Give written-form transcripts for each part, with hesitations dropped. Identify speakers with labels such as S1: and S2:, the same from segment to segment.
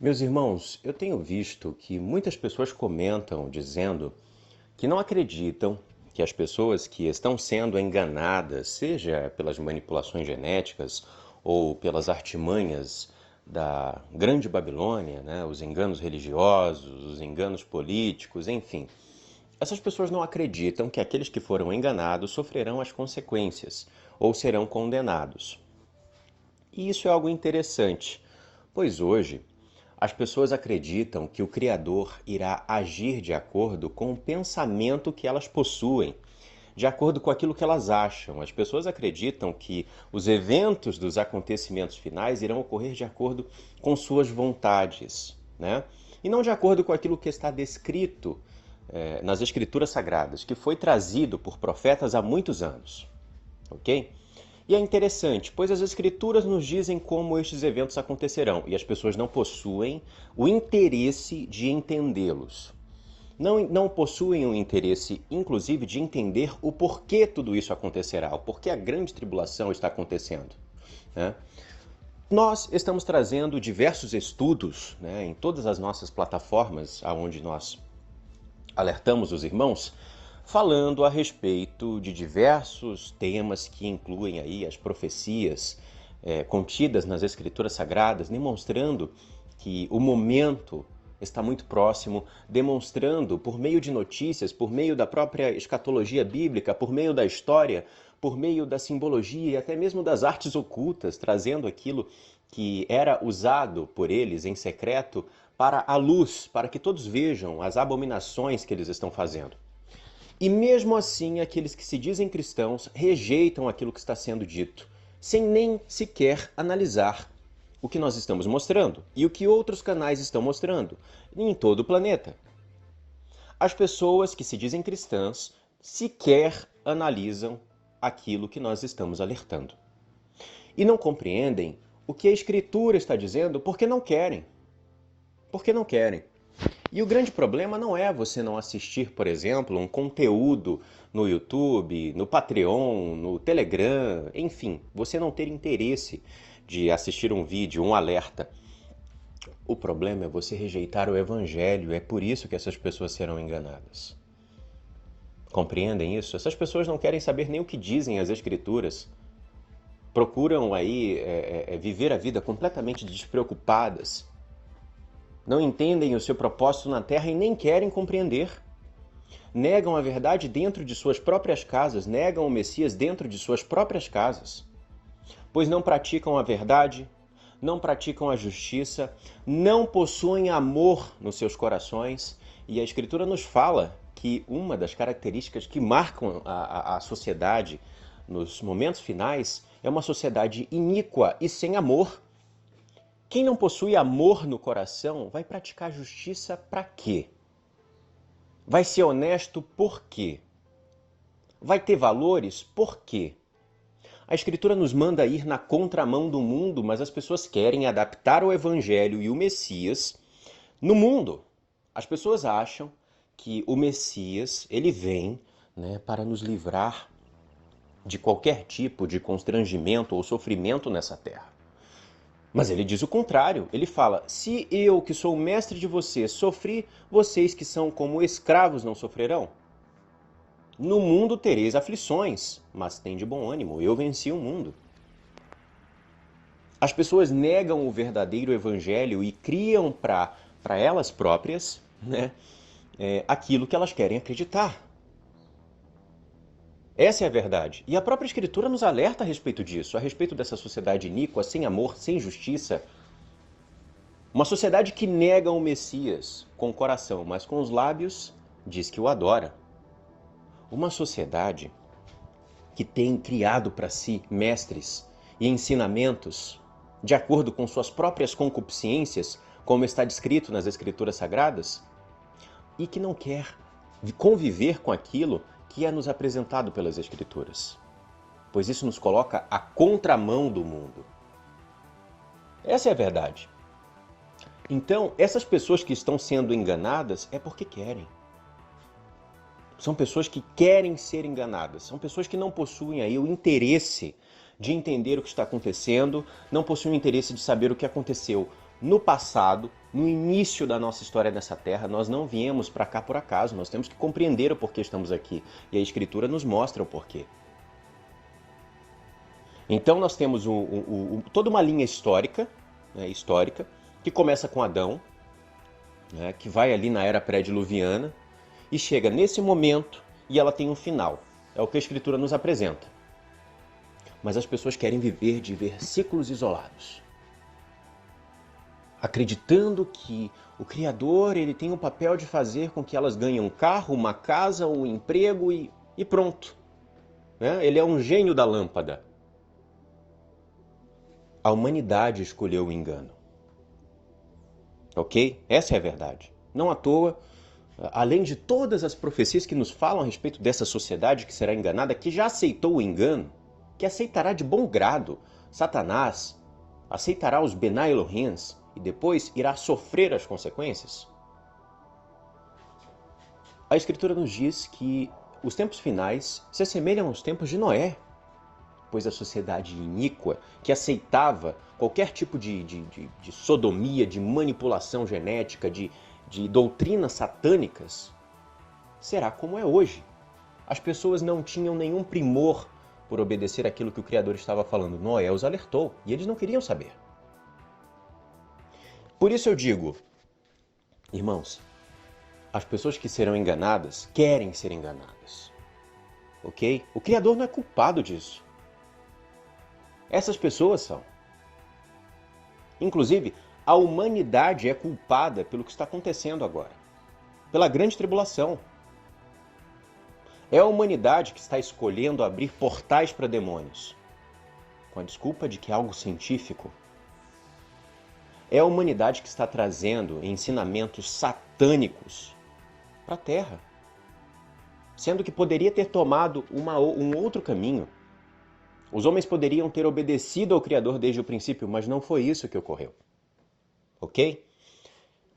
S1: Meus irmãos, eu tenho visto que muitas pessoas comentam dizendo que não acreditam que as pessoas que estão sendo enganadas, seja pelas manipulações genéticas ou pelas artimanhas da Grande Babilônia, né, os enganos religiosos, os enganos políticos, enfim, essas pessoas não acreditam que aqueles que foram enganados sofrerão as consequências ou serão condenados. E isso é algo interessante, pois hoje as pessoas acreditam que o Criador irá agir de acordo com o pensamento que elas possuem, de acordo com aquilo que elas acham. As pessoas acreditam que os eventos dos acontecimentos finais irão ocorrer de acordo com suas vontades, né? E não de acordo com aquilo que está descrito nas Escrituras Sagradas, que foi trazido por profetas há muitos anos, ok? E é interessante, pois as Escrituras nos dizem como estes eventos acontecerão e as pessoas não possuem o interesse de entendê-los. Não possuem o interesse, inclusive, de entender o porquê tudo isso acontecerá, o porquê a grande tribulação está acontecendo, né? Nós estamos trazendo diversos estudos, né, em todas as nossas plataformas, onde nós alertamos os irmãos, falando a respeito de diversos temas que incluem aí as profecias contidas nas Escrituras Sagradas, demonstrando que o momento está muito próximo, demonstrando por meio de notícias, por meio da própria escatologia bíblica, por meio da história, por meio da simbologia e até mesmo das artes ocultas, trazendo aquilo que era usado por eles em secreto para a luz, para que todos vejam as abominações que eles estão fazendo. E mesmo assim, aqueles que se dizem cristãos rejeitam aquilo que está sendo dito, sem nem sequer analisar o que nós estamos mostrando e o que outros canais estão mostrando em todo o planeta. As pessoas que se dizem cristãs sequer analisam aquilo que nós estamos alertando. E não compreendem o que a Escritura está dizendo porque não querem. Porque não querem. E o grande problema não é você não assistir, por exemplo, um conteúdo no YouTube, no Patreon, no Telegram, enfim, você não ter interesse de assistir um vídeo, um alerta. O problema é você rejeitar o Evangelho, é por isso que essas pessoas serão enganadas. Compreendem isso? Essas pessoas não querem saber nem o que dizem as Escrituras. Procuram aí viver a vida completamente despreocupadas. Não entendem o seu propósito na Terra e nem querem compreender. Negam a verdade dentro de suas próprias casas, negam o Messias dentro de suas próprias casas. Pois não praticam a verdade, não praticam a justiça, não possuem amor nos seus corações. E a Escritura nos fala que uma das características que marcam a sociedade nos momentos finais é uma sociedade iníqua e sem amor. Quem não possui amor no coração vai praticar justiça para quê? Vai ser honesto por quê? Vai ter valores por quê? A Escritura nos manda ir na contramão do mundo, mas as pessoas querem adaptar o Evangelho e o Messias no mundo. As pessoas acham que o Messias ele vem, né, para nos livrar de qualquer tipo de constrangimento ou sofrimento nessa terra. Mas ele diz o contrário, ele fala, se eu que sou o mestre de vocês sofri, vocês que são como escravos não sofrerão? No mundo tereis aflições, mas tende bom ânimo, eu venci o mundo. As pessoas negam o verdadeiro evangelho e criam para elas próprias, né, aquilo que elas querem acreditar. Essa é a verdade. E a própria Escritura nos alerta a respeito disso, a respeito dessa sociedade iníqua, sem amor, sem justiça. Uma sociedade que nega o Messias com o coração, mas com os lábios diz que o adora. Uma sociedade que tem criado para si mestres e ensinamentos de acordo com suas próprias concupiscências, como está descrito nas Escrituras Sagradas, e que não quer conviver com aquilo que é nos apresentado pelas Escrituras, pois isso nos coloca à contramão do mundo. Essa é a verdade. Então, essas pessoas que estão sendo enganadas é porque querem. São pessoas que querem ser enganadas, são pessoas que não possuem aí o interesse de entender o que está acontecendo, não possuem o interesse de saber o que aconteceu no passado, no início da nossa história nessa terra, nós não viemos para cá por acaso, nós temos que compreender o porquê estamos aqui. E a Escritura nos mostra o porquê. Então nós temos toda uma linha histórica, né, que começa com Adão, né, que vai ali na era pré-diluviana, e chega nesse momento e ela tem um final. É o que a Escritura nos apresenta. Mas as pessoas querem viver de versículos isolados, acreditando que o Criador ele tem o papel de fazer com que elas ganhem um carro, uma casa, um emprego e pronto. Né? Ele é um gênio da lâmpada. A humanidade escolheu o engano. Ok? Essa é a verdade. Não à toa, além de todas as profecias que nos falam a respeito dessa sociedade que será enganada, que já aceitou o engano, que aceitará de bom grado Satanás, aceitará os Benai Elohims e depois irá sofrer as consequências. A Escritura nos diz que os tempos finais se assemelham aos tempos de Noé, pois a sociedade iníqua, que aceitava qualquer tipo de sodomia, de manipulação genética, de doutrinas satânicas, será como é hoje. As pessoas não tinham nenhum primor por obedecer aquilo que o Criador estava falando. Noé os alertou e eles não queriam saber. Por isso eu digo, irmãos, as pessoas que serão enganadas querem ser enganadas. Ok? O Criador não é culpado disso. Essas pessoas são. Inclusive, a humanidade é culpada pelo que está acontecendo agora. Pela grande tribulação. É a humanidade que está escolhendo abrir portais para demônios, com a desculpa de que é algo científico. É a humanidade que está trazendo ensinamentos satânicos para a Terra, sendo que poderia ter tomado um outro caminho. Os homens poderiam ter obedecido ao Criador desde o princípio, mas não foi isso que ocorreu. Ok?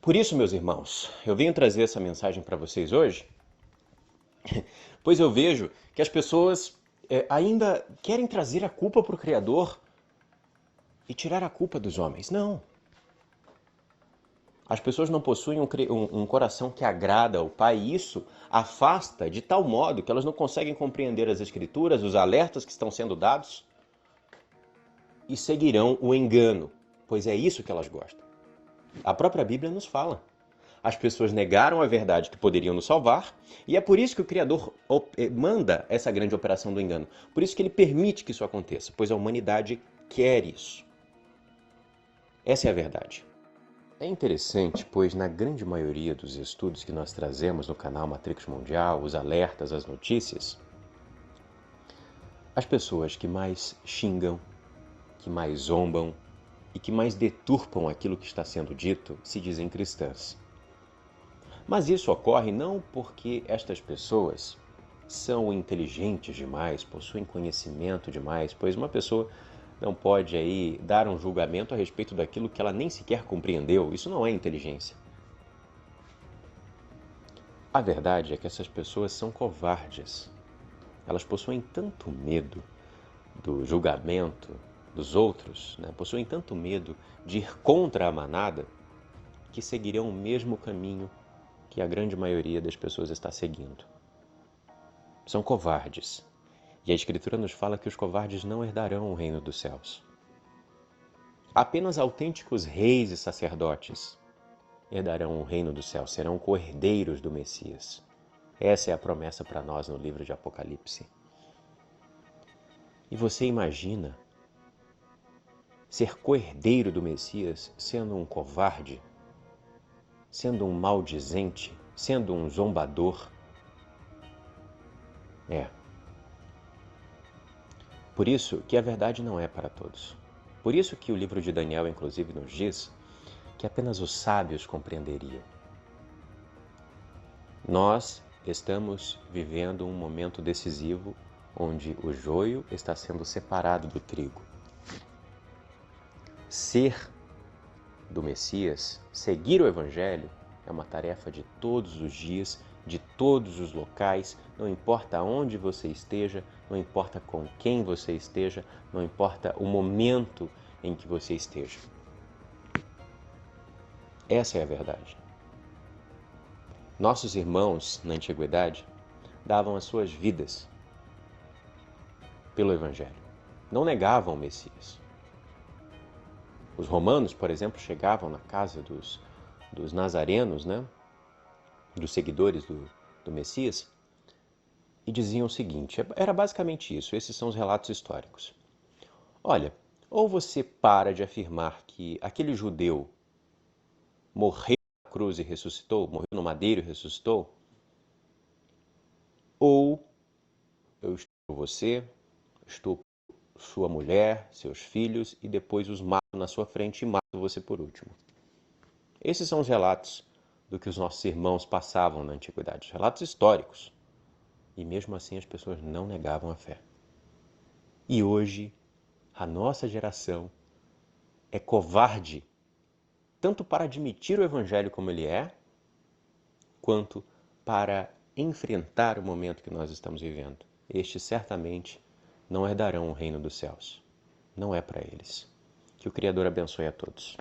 S1: Por isso, meus irmãos, eu venho trazer essa mensagem para vocês hoje, pois eu vejo que as pessoas ainda querem trazer a culpa para o Criador e tirar a culpa dos homens. Não. As pessoas não possuem um coração que agrada ao Pai e isso afasta de tal modo que elas não conseguem compreender as Escrituras, os alertas que estão sendo dados e seguirão o engano, pois é isso que elas gostam. A própria Bíblia nos fala. As pessoas negaram a verdade que poderiam nos salvar e é por isso que o Criador manda essa grande operação do engano. Por isso que ele permite que isso aconteça, pois a humanidade quer isso. Essa é a verdade. É interessante, pois na grande maioria dos estudos que nós trazemos no canal Matrix Mundial, os alertas, as notícias, as pessoas que mais xingam, que mais zombam e que mais deturpam aquilo que está sendo dito se dizem cristãs. Mas isso ocorre não porque estas pessoas são inteligentes demais, possuem conhecimento demais, pois uma pessoa não pode aí dar um julgamento a respeito daquilo que ela nem sequer compreendeu. Isso não é inteligência. A verdade é que essas pessoas são covardes. Elas possuem tanto medo do julgamento dos outros, né? Possuem tanto medo de ir contra a manada, que seguirão o mesmo caminho que a grande maioria das pessoas está seguindo. São covardes. E a Escritura nos fala que os covardes não herdarão o reino dos céus. Apenas autênticos reis e sacerdotes herdarão o reino dos céus, serão co-herdeiros do Messias. Essa é a promessa para nós no livro de Apocalipse. E você imagina ser co-herdeiro do Messias sendo um covarde, sendo um maldizente, sendo um zombador? Por isso que a verdade não é para todos. Por isso que o livro de Daniel, inclusive, nos diz que apenas os sábios compreenderiam. Nós estamos vivendo um momento decisivo onde o joio está sendo separado do trigo. Ser do Messias, seguir o Evangelho, é uma tarefa de todos os dias, de todos os locais, não importa onde você esteja, não importa com quem você esteja, não importa o momento em que você esteja. Essa é a verdade. Nossos irmãos, na antiguidade, davam as suas vidas pelo Evangelho. Não negavam o Messias. Os romanos, por exemplo, chegavam na casa dos nazarenos, né? Dos seguidores do Messias, e diziam o seguinte, era basicamente isso, esses são os relatos históricos. Olha, ou você para de afirmar que aquele judeu morreu na cruz e ressuscitou, morreu no madeiro e ressuscitou, ou eu estou por você, estou por sua mulher, seus filhos, e depois os mato na sua frente e mato você por último. Esses são os relatos do que os nossos irmãos passavam na antiguidade, relatos históricos. E mesmo assim as pessoas não negavam a fé. E hoje, a nossa geração é covarde, tanto para admitir o Evangelho como ele é, quanto para enfrentar o momento que nós estamos vivendo. Estes certamente não herdarão o reino dos céus. Não é para eles. Que o Criador abençoe a todos.